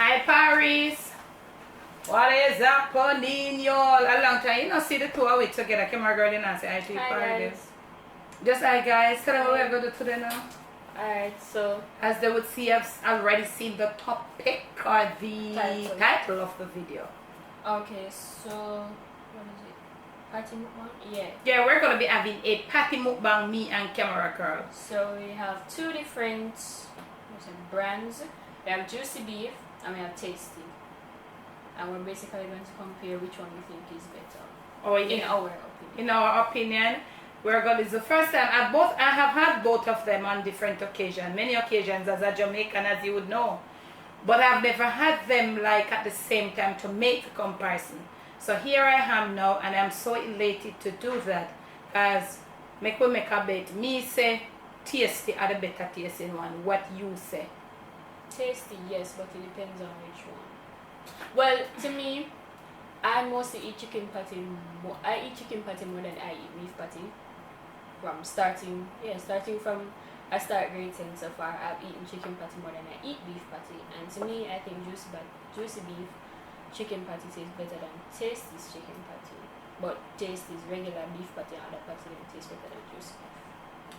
Hi Paris. What is happening, y'all? A long time. You know, see the two of it together. Camera girl and I say hi to Paris. Just hi guys. Tell them what we're going to do today now. Alright, so as they would see, I've already seen the topic or the title of the video. Okay, so what is it? Patty Mukbang? Yeah, we're gonna be having a Patty Mukbang, me and Camera Girl. So we have two different brands. We have Juicy Beef and we have Tasty. And we're basically going to compare which one we think is better. Oh yeah. In our opinion. We're going. It's the first time I have had both of them on different occasions, many occasions as a Jamaican, as you would know, but I've never had them like at the same time to make the comparison. So here I am now, and I'm so elated to do that, as we make a bet. Me say Tasty are the better tasting one. What you say? Tasty, yes, but it depends on which one. Well, to me, I mostly eat chicken patty. I eat chicken patty more than I eat beef patty. Starting from I start grade 10 so far, I've eaten chicken patty more than I eat beef patty. And to me, I think juicy beef chicken patty tastes better than Tasty's chicken patty. But Tasty's regular beef patty and other patty tastes better than juicy beef.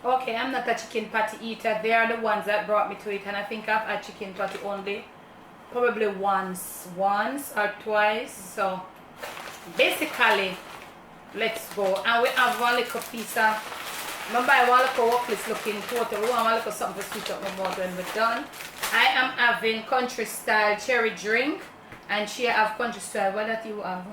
Okay, I'm not a chicken patty eater. They are the ones that brought me to it, and I think I've had chicken patty only probably once or twice. So basically, let's go. And we have one little piece of, remember I want a workless looking quarter. We want a little something to switch up my mouth when we're done. I am having country style cherry drink, and she have country style. What that you have?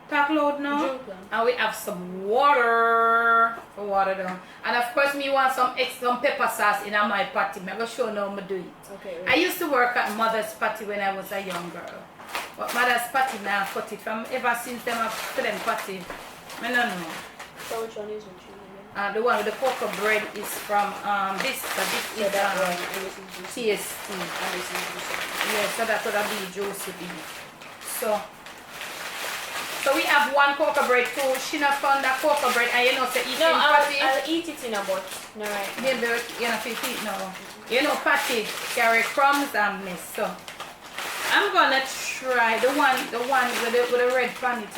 Talk loud now. And we have some water for water down. And of course me want some pepper sauce in my patty. I'm gonna show you how I do it. Okay. I used to work at Mother's Patty when I was a young girl. But Mother's Patty now cut it from ever since them have put them patty. I don't know. So which one is which one? The one with the cocoa bread is from this is TST. Yeah, so that's what be juicy beef. So we have one cocoa bread too. She not found that cocoa bread, and you know say eating patty. I'll eat it in a box. No right. Maybe you know fit it now. You know patty carry crumbs and mess. So I'm gonna try the one with the red pan. It's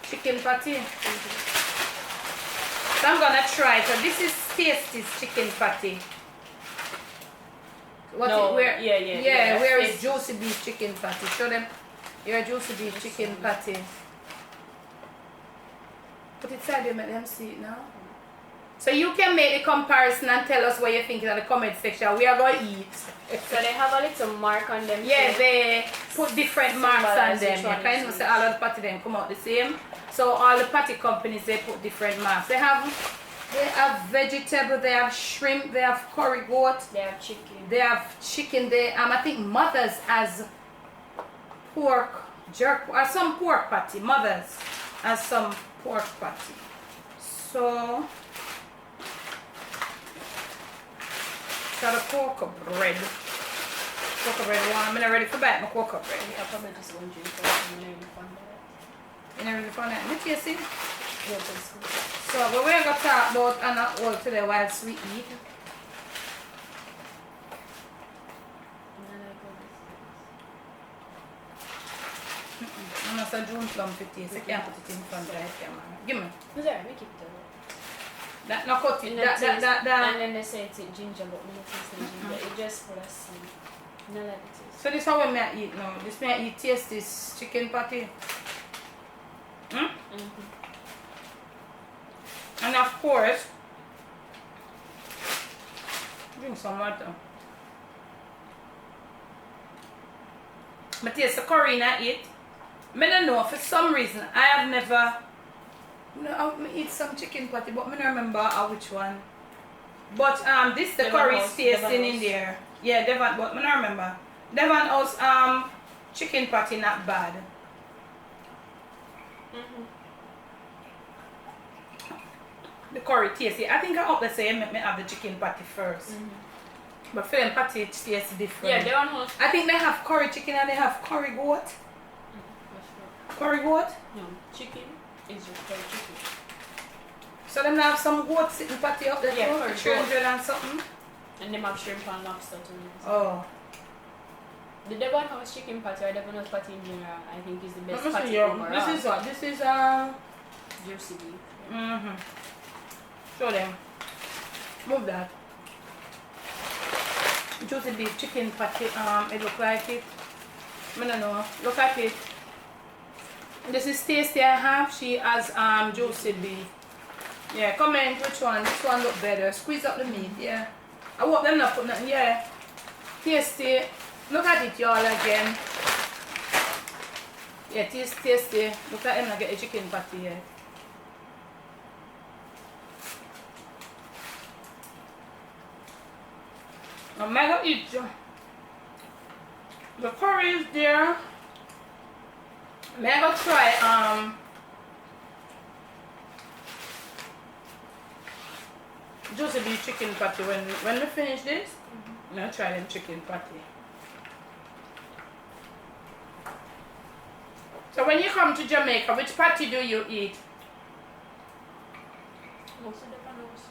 chicken patty. So I'm gonna try. So this is Tasty's chicken patty. Where is juicy beef chicken patty? Show them your juicy beef chicken patty. Put it side, you make them see it now. So you can make the comparison and tell us what you think in the comment section. We are going to eat. So they have a little mark on them. Yeah, they put different marks on them. You kind of say all of the patty then come out the same. So all the patty companies, they put different marks. They have vegetable, they have shrimp, they have curry goat, they have chicken. They I think Mother's has pork jerk or some pork patty. Mother's has some pork patty. So got a cocoa bread. I'm not ready for bite my cocoa bread. I probably just want to drink you never really found that. Let me see. Yeah, so we're going to talk about an all today whilst we eat. I'm not a June plum for taste. I can't put it in front of the camera. Give me. Who's that? Make it that no cut it. That. And then they say it's ginger, but we don't taste ginger. It just for us. Not like it is. So this is how we may eat now. This may eat taste this chicken patty. And of course, drink some water. But yes, the curry in I eat. I don't know, for some reason, I have never, I eat some chicken patty, but I don't remember which one. But this the curry is tasting in there. Yeah, Devon, but I don't remember. Devon House chicken patty not bad. The curry tasty. I think I hope they say make me have the chicken patty first. But for them patty it tastes different. Yeah, they want I think they have curry chicken and they have curry goat. Curry goat? No, chicken is just curry chicken. So them have some goat sitting patty up there too, 300 and something. And them have shrimp and lobster too. Oh. The Devon House chicken patty or Devon House patty in general, I think is the best patty This overall. is what? This is Juicy beef. Show them. Move that. Juicy beef chicken patty. It look like it. I don't know. Look at it. This is Tasty I have. She has juicy beef. Yeah, comment which one. This one look better. Squeeze up the meat. Yeah. I want them not put nothing. Yeah. Tasty. Look at it, y'all, again. Yeah, tasty. Look at him not get a chicken patty here. I'm gonna eat the curry is there. I'm gonna try juicy beef chicken patty when we finish this. I'm gonna try them chicken patty. So when you come to Jamaica, which patty do you eat? Most of Devon House.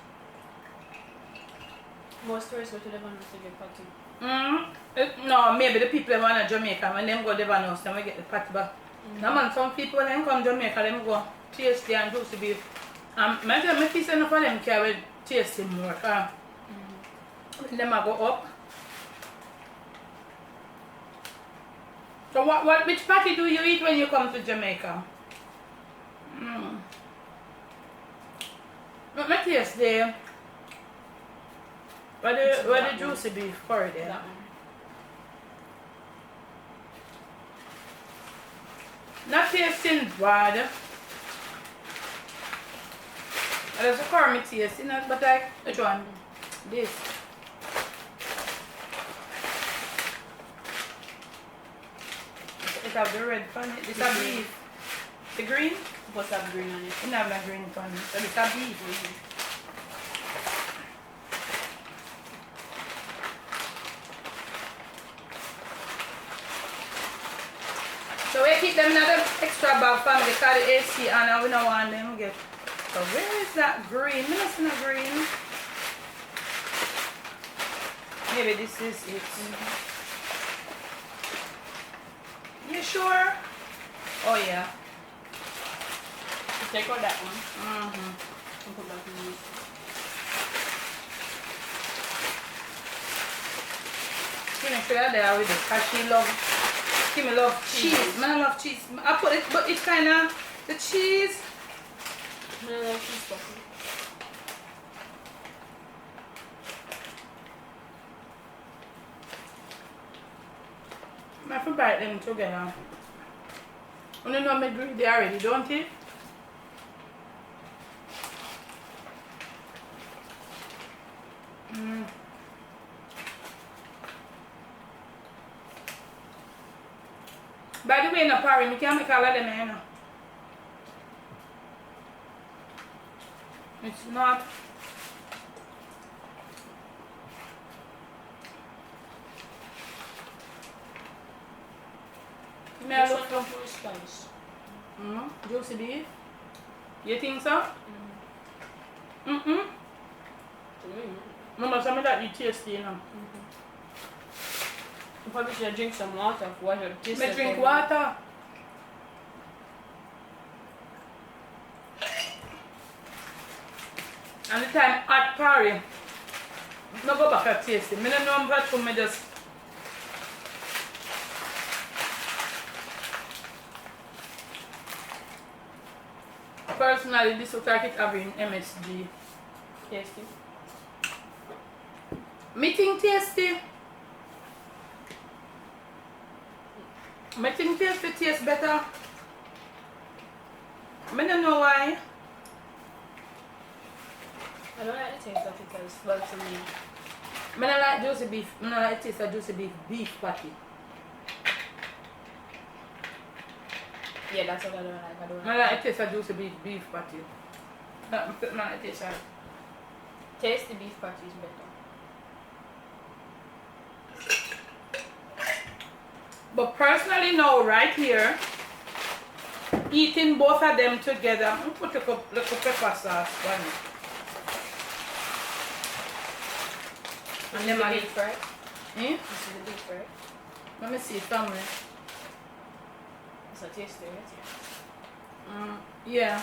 Most tourists go to Devon House to get patty. No, maybe the people that want to Jamaica, when them go Devon House, then we get the patty back. No man, some people then come Jamaica, them go tasty and juicy beef. My piece enough of them carry tasty more. Them I go up. So which patty do you eat when you come to Jamaica? My taste there. Where the juicy beef curry there? That one. Not tasting bad. There's a curry taste in it, but which one? This. It have the red on it. This is beef. The green? What's that green on it? It have my green on it. So this is beef. So we keep them another extra bag for me because the AC and we don't want them get. So where is that green? I don't see no green. Maybe this is it. You sure? Oh yeah. Take out that one. And put back in this. She should have there with it because she love cheese. Man, I love cheese. I put it, but it's kind of the cheese. I love cheese patty. I have to bite them together. You know me greedy already, don't it? By the way, no parry, we can't make all of them, you know. It's not. May I look for spice? juicy beef? You think so? Mama, some of that you tasty, you know. You probably should drink some water for what your taste. May drink water. And the time hot party, no go back and taste it. I don't know what for me just. Personally, this looks like it having MSG. Tasty. Me think tasty. Me think tasty tastes better. I don't know why. I don't like the taste of it as well to me. I don't like juicy beef. I don't like the taste of juicy beef patty. Yeah, that's what I don't like. I don't I like the taste of juicy beef patty. Not the taste of. Tasty beef patty is better. But personally now, right here, eating both of them together, I'm going to put a little pepper sauce on it. And This then is the beef, right? Eh? This is the beef, right? Let me see, family. It's a tasty, right? Yeah.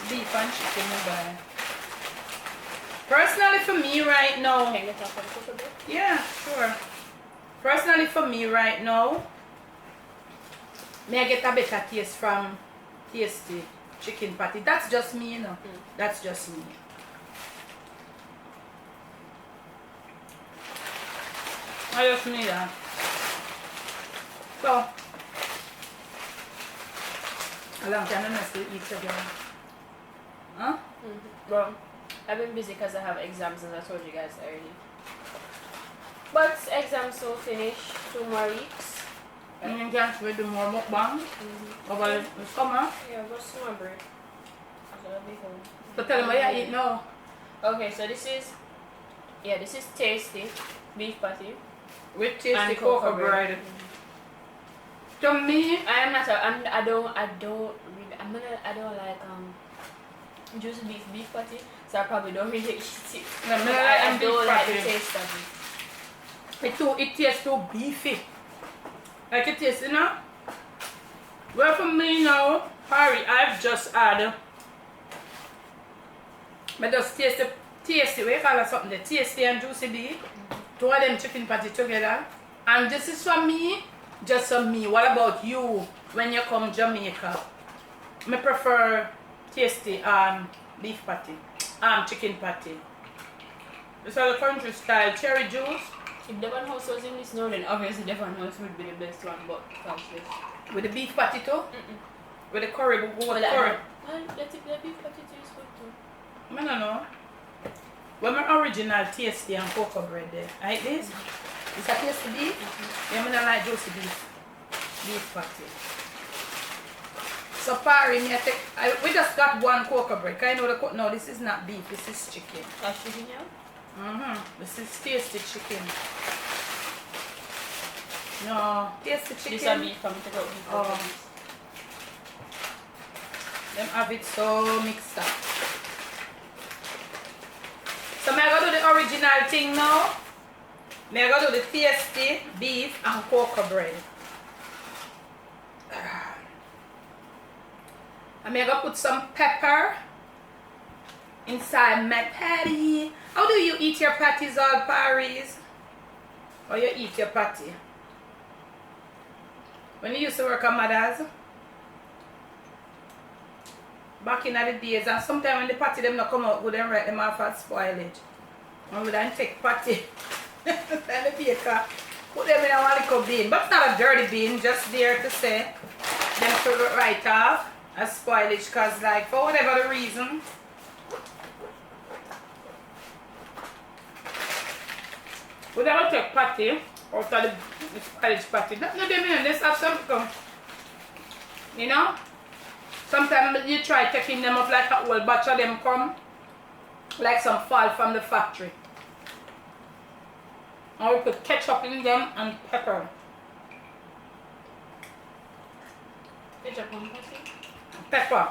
Beef and chicken we buy. Personally for me right now. Can you get off of the cook a bit? Yeah, sure. Personally for me right now, may I get a better taste from tasty chicken patty. That's just me, you know. That's just me. I just need that. So, a long time I still eat again. Huh? Well, I've been busy because I have exams, as I told you guys already. But exams will finish 2 more weeks. And you can do more mukbang over the summer. Yeah, but summer break. So I'll be home. So tell them what you eat now. Okay, so this is tasty beef patty With tasty and cocoa bread. To me, I don't like juicy beef patty, so I probably don't really eat it. no, me But like I beef don't like the patty. taste of it. It tastes too beefy. Like it tastes, you know? Well, for me now, Harry, I've just had. I just taste the tasty, we call it something, the tasty and juicy beef. Two of them chicken patty together. And this is for me, just for me. What about you when you come Jamaica? I prefer tasty beef patty, chicken patty. This is the country style cherry juice. If Devon House was in this now, then obviously Devon House would be the best one, but that's this. With the beef patty too? With the curry, we go with Well, curry. the beef patty tastes good too. I don't know. Well, my original tasty and cocoa bread there. Like this? Is that tasty beef? Yeah, I don't like juicy beef patty. So Pari, we just got one cocoa bread. I know no, this is not beef, this is chicken. That's chicken, yeah? This is tasty chicken. No, tasty chicken. This is beef from the beef. Oh. Them have it so mixed up. So I'm going to do the original thing now. I'm going to do the tasty beef and cocoa bread. I'm going to put some pepper inside my patty. How do you eat your patties, all Paris? Or you eat your patty? When you used to work at Mother's, back in the days, and sometimes when the patty them not come out good, them write them off as spoilage. And we then take patty and the baker put them in a little bin. But it's not a dirty bin, just there to say them to write off as spoilage, because like for whatever the reason, we don't take patty out of the spoilage patty. Not no them in, let's have some, you know? Sometimes you try taking them up like a whole batch of them come, like some fall from the factory. And we put ketchup in them and pepper. Ketchup on patty? Pepper.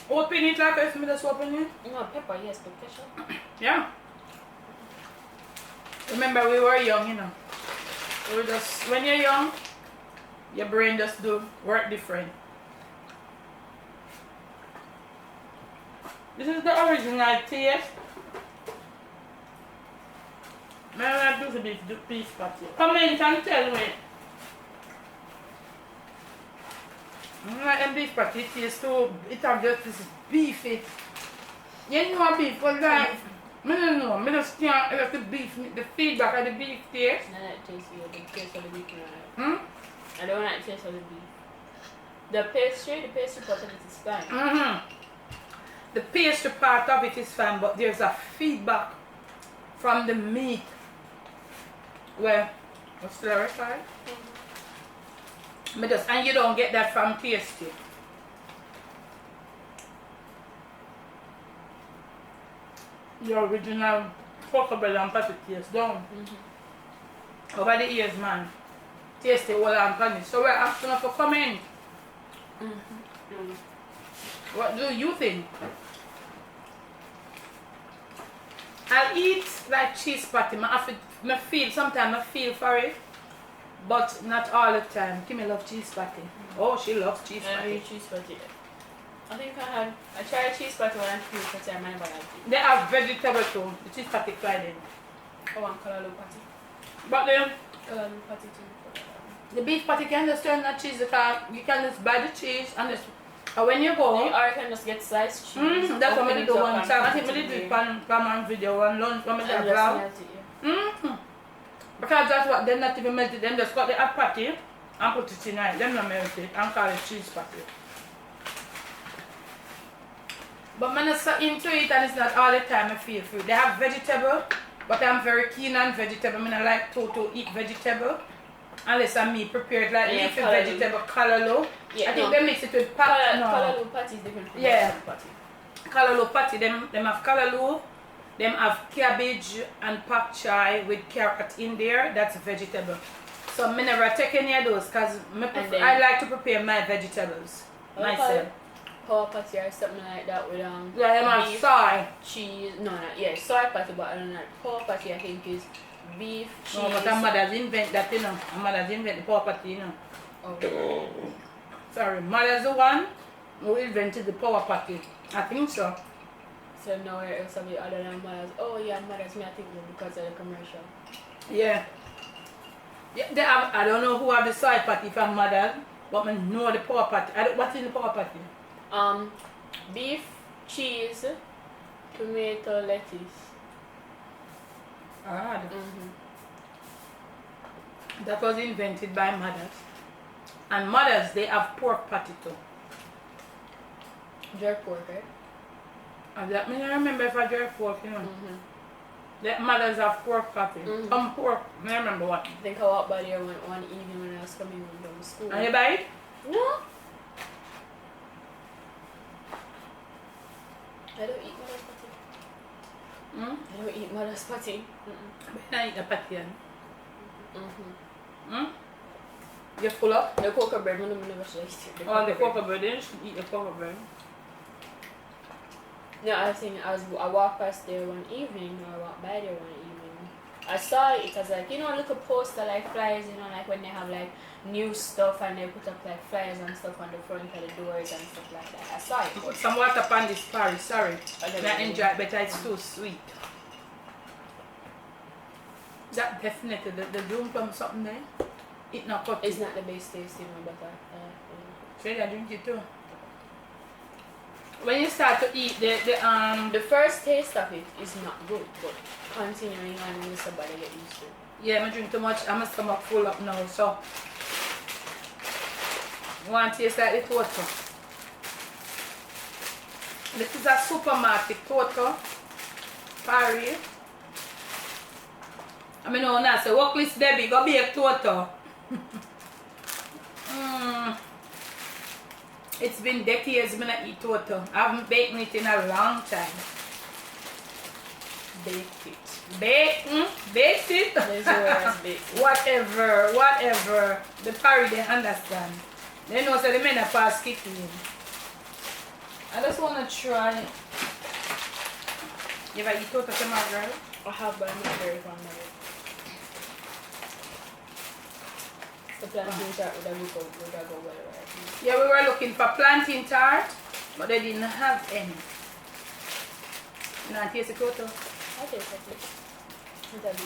Open it like this, me just open it. No, pepper, yes, but ketchup. Yeah. Remember we were young, you know. We were just, when you're young, your brain just do work different. This is the original taste. May I do the beef patty? Comment and tell me. Like them beef patty, it tastes so, it have just this beefy. You know beef, but like, I don't know, I just can't have the beef, the feedback of the beef taste. I like the taste of the beef. I I don't like the taste of the beef. The pastry part of it is fine. The pastry part of it is fine, but there's a feedback from the meat where what's clarified. And you don't get that from tasty. The original cocoa bread and patty taste down. Over the years, man. Tasty all and funny. So we're asking her for comment. What do you think? I'll eat like cheese patty. I feel sometimes I feel for it. but not all the time. Kimmy loves cheese patty. Oh, she loves cheese I patty. eat cheese patty. I think I tried cheese patty when I feel patty, I never liked it. They have vegetable too. The cheese patty fried in. Oh, and callaloo patty. But the Callaloo patty too. the beef patty can just turn that cheese because you can just buy the cheese and just when you go. Or you can just get sliced cheese. That's what I do one time. I think I I did it on video one lunch when I did vlog. Because that's what they're not even melted. Them just got the hot patty and put it in it. Them not melt it and call it cheese patty. But I'm not so into it and it's not all the time I feel food. They have vegetable, but I'm very keen on vegetable. I mean, I like to eat vegetable. Unless I'm me prepared like leafy vegetable, callaloo. Yeah, I think they mix it with patty. Callaloo patty is different from patty. Callaloo patty, them have callaloo, them have cabbage and pak chai with carrot in there. That's vegetable. So I never take any of those because I like to prepare my vegetables myself. Power patty or something like that with yeah, them have soy, cheese. No, yeah, soy patty, but I don't know. Power patty I think is beef, cheese. No, but our mothers invent that, you know. Our mothers invent the power patty, you know. Okay. Sorry, mother's the one who invented the power patty. I think so. So nowhere else have you other than mothers. Oh yeah, mothers. Me I think because of the commercial. Yeah. Yeah, they have, I don't know who have the soy patty from mother, but I know the power patty. What's in the power patty? Beef, cheese, tomato, lettuce. Ah, that was invented by mothers. And mothers, they have pork patty too. Jerk pork, right? And that means I remember if I jerk pork, you know. The mothers have pork patty. Pork, I remember what. I think I walked by there one evening when I was coming home from school. And you buy it? No. I don't eat mother's patty. I don't eat mother's patty. I eat the patty. You full up? The cocoa bread, I never should eat it. Oh, the cocoa bread, then you should eat the cocoa bread. No, I think I walked past there one evening, or I walked by there one evening. I saw it as like, you know, look a poster like flyers, you know, like when they have like new stuff and they put up like flyers and stuff on the front of the doors and stuff like that. I saw it. Put some water upon this Paris, sorry. I enjoy it, but it's too sweet. That definitely, the room from something there, it not cut. It's not the best tasting one, but So I drink it too. When you start to eat the first taste of it is not good, but continuing on in the body get used to. Yeah, I drink too much. I'm stomach full up now, so you want to taste like the total. This is a supermarket total. Paris. I mean, no, now say, work list Debbie, go be a total. It's been decades when I eat total. I haven't baked it in a long time. Baked it. Baked it? There's your ass baked it. Whatever. The Paris, they understand. They know so the menopause kick in. I just want to try. You ever eat total tomorrow, girl? I have, but I'm not very fond of it. The plantain tart would have go well, right? Yeah, we were looking for plantain tart, but they didn't have any. You want to taste the total? I taste it. It's a bit.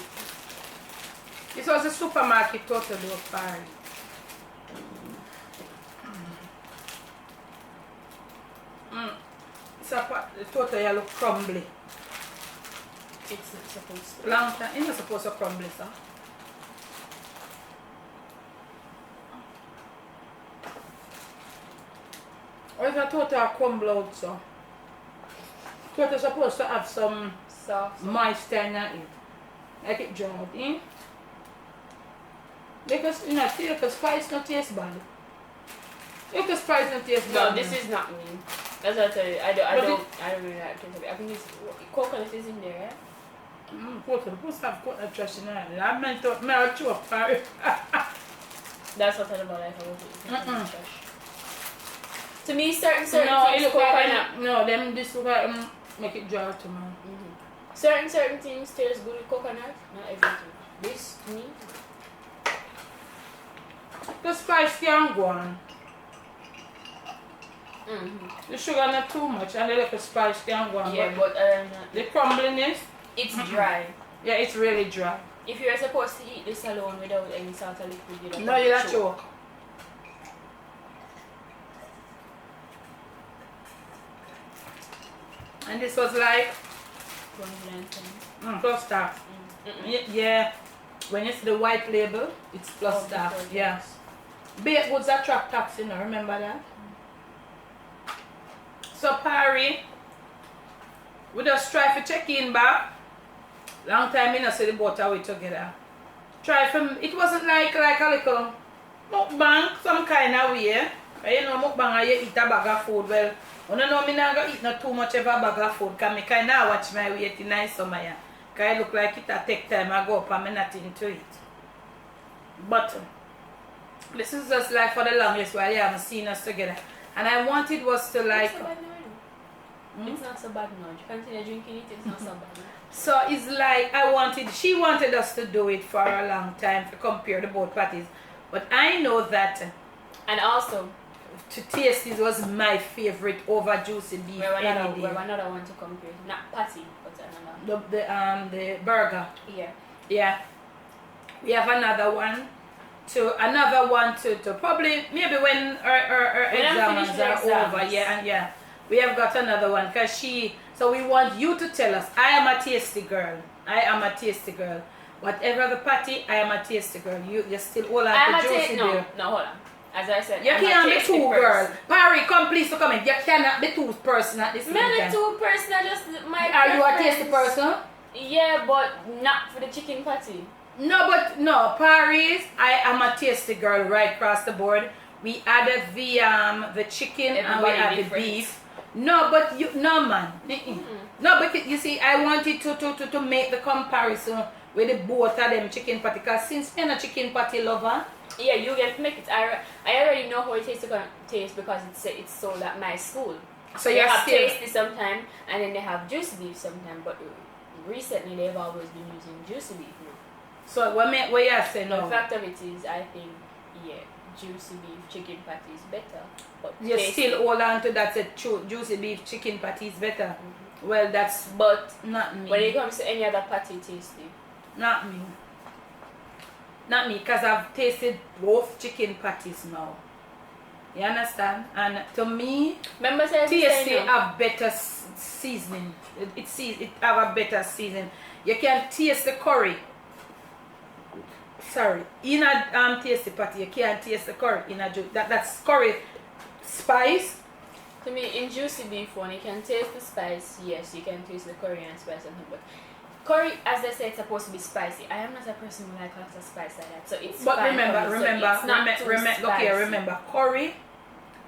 This was a supermarket total though, Paris. It's the total you look crumbly. It's not supposed to. Long time, it's not supposed to crumble, sir. Or if a total crumble out, so. Total supposed to have some Soft. moisture in it. Like it dried in. Because, you know, because spice not taste bad. Because spice not taste bad. No, this is not me. That's what I tell you. I don't really like it. I think it's coconut is in there, yeah? Total, supposed to have coconut trash in it. I meant to melt you up, Paris. That's what I tell about life. I want to eat trash. To me, certain no, things, it look coconut. like, no, them this look like make it dry to me. Certain things taste good with coconut, not everything. This, to me, The spice can go on. Mm-hmm. The sugar not too much and the little spice can go on. Yeah, but the crumbliness, it's dry. yeah, it's really dry. If you're supposed to eat this alone without any sort of liquid, you No, you don't choke. And this was like plus tax. Yeah, when it's the white label, it's plus tax. Yeah. Baked goods attract tax, you know, remember that? So Parry, we just try to check in back. Long time we not see the both of we together. Try from, it wasn't like a little mukbang, some kind of way. You know, mukbang you eat a bag of food. Well, I don't know, I not going to eat not too much of a bag of food because I kind of watch my weight in nice summer. Because it look like it take time I go up and I'm not into it. But this is just like for the longest while you haven't seen us together. And I wanted was to like... It's not so bad now. You continue drinking it, it's not so bad. So it's like she wanted us to do it for a long time to compare the both parties. But I know that... And also... To taste it was my favorite over juicy beef. We have another one to compare. Not patty, but another. The burger. Yeah. Yeah. We have another one to probably maybe when our exams are over. Yeah, and yeah. We have got another one because so we want you to tell us, I am a tasty girl. I am a tasty girl. Whatever the party, I am a tasty girl. You're still all on the juicy beef. No, hold on. As I said, you can't be two girls. Parry, come please to comment. You cannot be two person at this time. I'm two person, just my Are you a tasty person? Yeah, but not for the chicken patty. No, Paris, I am a tasty girl right across the board. We added the chicken and we added the beef. No, but man. No, but you see, I wanted to make the comparison with the both of them chicken patty. Because since you're a chicken patty lover, yeah, you get to make it. I already know how it tastes because it's sold at my school. So you have tasty sometime, and then they have juicy beef sometime. But recently they've always been using juicy beef now. So what you say no? The fact of it is, I think juicy beef chicken patty is better. But you still hold on to that juicy beef chicken patty is better. Well, that's not me. When it comes to any other patty, tasty. Not me. Not me, because I've tasted both chicken patties now. You understand? And to me, tasty have better seasoning. It have a better seasoning. You can taste the curry. Sorry, in a tasty patty, you can't taste the curry in a juice. That's curry spice. To me, in juicy beef one, you can taste the spice. Yes, you can taste the curry and spice and but curry, as they say, it's supposed to be spicy. I am not a person who likes lots of spice like that, so it's. But fine remember, curry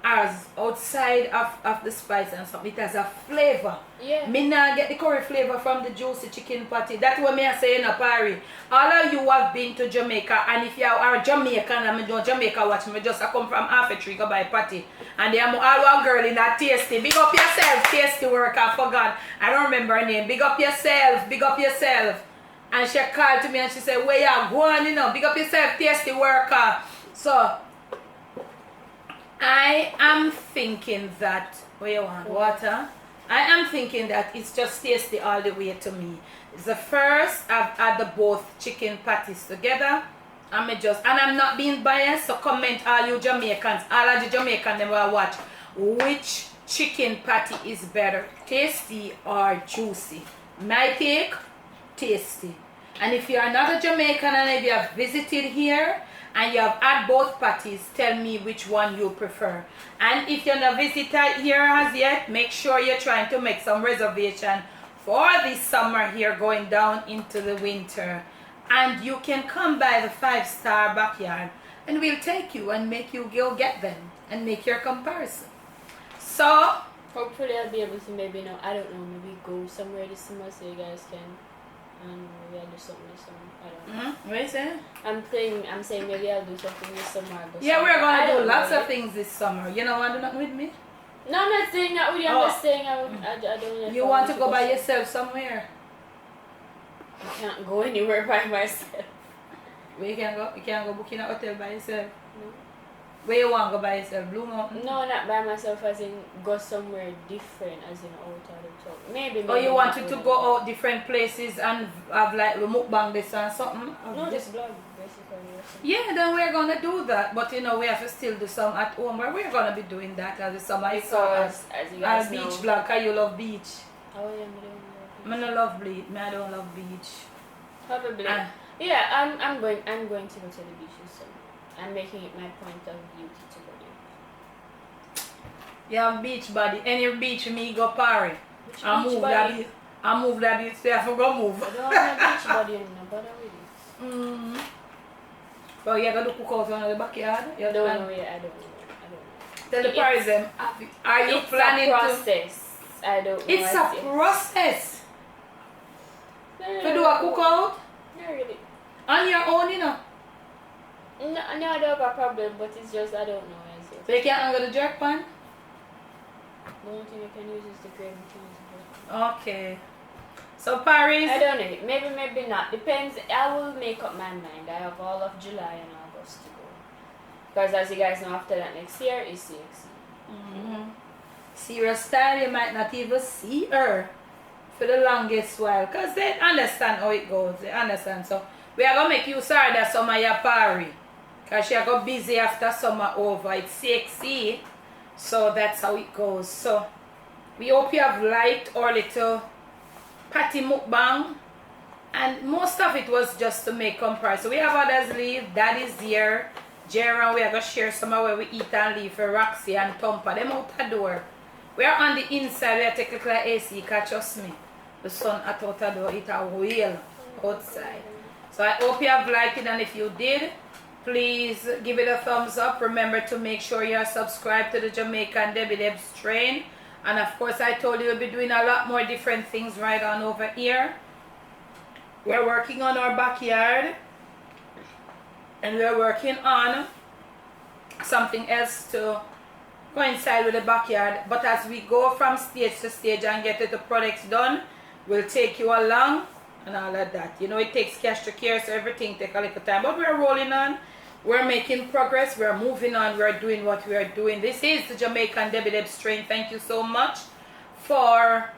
has outside of the spice and something, it has a flavor. Yeah. Me not get the curry flavor from the juicy chicken patty. That's what me I say in a Parry. All of you have been to Jamaica, and if you are Jamaican and me do Jamaica watch me just come from half a tree go buy patty. And they are all one girl in that tasty. Big up yourself, tasty worker, I forgot. I don't remember her name. Big up yourself, big up yourself. And she called to me and she said, where you going, you know, big up yourself, tasty worker. So I am thinking that, where you want water? I am thinking that it's just tasty all the way to me. It's the first I've had the both chicken patties together. And I'm not being biased, so comment all you Jamaicans, all of the Jamaicans never watch, which chicken patty is better, tasty or juicy? My take, tasty. And if you are not a Jamaican and if you have visited here, and you have had both patties, tell me which one you prefer. And if you're not visited here as yet, make sure you're trying to make some reservation for this summer here going down into the winter. And you can come by the 5-star backyard and we'll take you and make you go get them and make your comparison. So hopefully I'll be able to maybe I don't know, maybe go somewhere this summer so you guys can maybe I'll do something this summer. I don't know. What are you saying? I'm saying maybe I'll do something this summer. Yeah, we're gonna do lots of things this summer. You know, want to do nothing with me? No, I'm not saying that with you. I'm just saying I don't know. You want to go by yourself somewhere? I can't go anywhere by myself. Where you can go? You can't go booking a hotel by yourself. No. Where you want to go by yourself? Blue Mountain? No, not by myself, as in go somewhere different, as in out of the town. Maybe. Or you not wanted to out go of out different places and have like a mukbang this and something? No, just vlog, basically. Or something. Yeah, then we're gonna do that. But you know, we have to still do some at home. Where we're gonna be doing that as the summer is Because, as you guys know. beach vlog, cause you love beach. Oh, yeah, I don't love beach. I don't love beach. Probably. Yeah, I'm going to go to the beaches soon. I'm making it my point of beauty to go there. You have beach body. Any beach me go party. Which I beach move body? that beach. I move that beach. So I forgot move. I don't have a beach body and no bother with it. But you gotta cook out on the backyard. You I don't plan- know, yeah, I don't know. Tell the parents them. Are you It's planning a to? process. I don't know. It's a process. To do a cook out Not really. on your own, you know. No, I don't have a problem, but it's just I don't know. As yet. So you can't handle the jerk pan. The only thing I can use is the cream cheese. Okay. So Paris. I don't know. Maybe not. Depends. I will make up my mind. I have all of July and August to go. Because as you guys know, after that next year is CXC. See your style, you might not even see her for the longest while. Because they understand how it goes. They understand. So we are going to make you sorry that summer you're party. Because she got busy after summer over. It's CXC. So that's how it goes. So we hope you have liked our little patty mukbang. And most of it was just to make comparison. So we have others leave. Daddy's here. Jaron, we are going to share some of where we eat and leave for Roxy and Tompa. Them out the door. We are on the inside. We are taking a little AC. Because trust me, the sun at out the door. It's a whale outside. So I hope you have liked it. And if you did, please give it a thumbs up. Remember to make sure you are subscribed to the Jamaican Debbie Debs Train. And of course, I told you we'll be doing a lot more different things right on over here. We're working on our backyard. And we're working on something else to coincide with the backyard. But as we go from stage to stage and get the products done, we'll take you along and all of that. You know, it takes cash to care, so everything takes a little time. But we're rolling on. We're making progress. We're moving on. We're doing what we are doing. This is the Jamaican Debbie Debs Train. Thank you so much for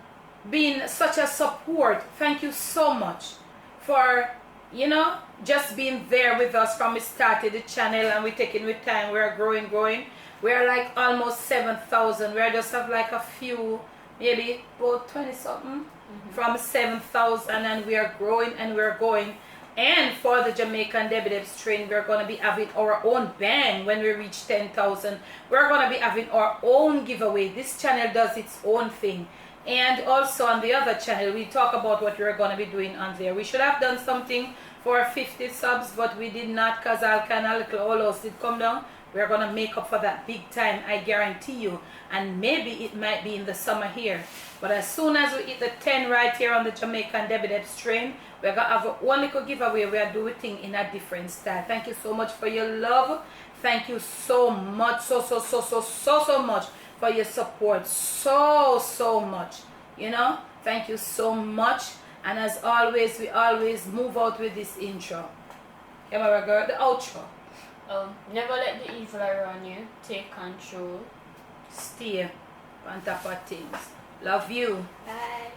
being such a support. Thank you so much for, you know, just being there with us from we started the channel, and we're taking with time. We're growing. We're like almost 7,000. We just have like a few, maybe about 20 something from 7,000, and we are growing and we're going. And for the Jamaican Debbie Debs Train, we're going to be having our own bang when we reach 10,000. We're going to be having our own giveaway. This channel does its own thing. And also on the other channel, we talk about what we're going to be doing on there. We should have done something for 50 subs, but we did not because our kind of little all did come down. We're going to make up for that big time, I guarantee you. And maybe it might be in the summer here. But as soon as we hit the 10 right here on the Jamaican Debbie Debs Train, we're going to have one little giveaway. We are doing things in a different style. Thank you so much for your love. Thank you so much, so much for your support. So much. You know, thank you so much. And as always, we always move out with this intro. Yeah, my girl, the outro. Never let the evil around you take control. Stay on top of things. Love you. Bye.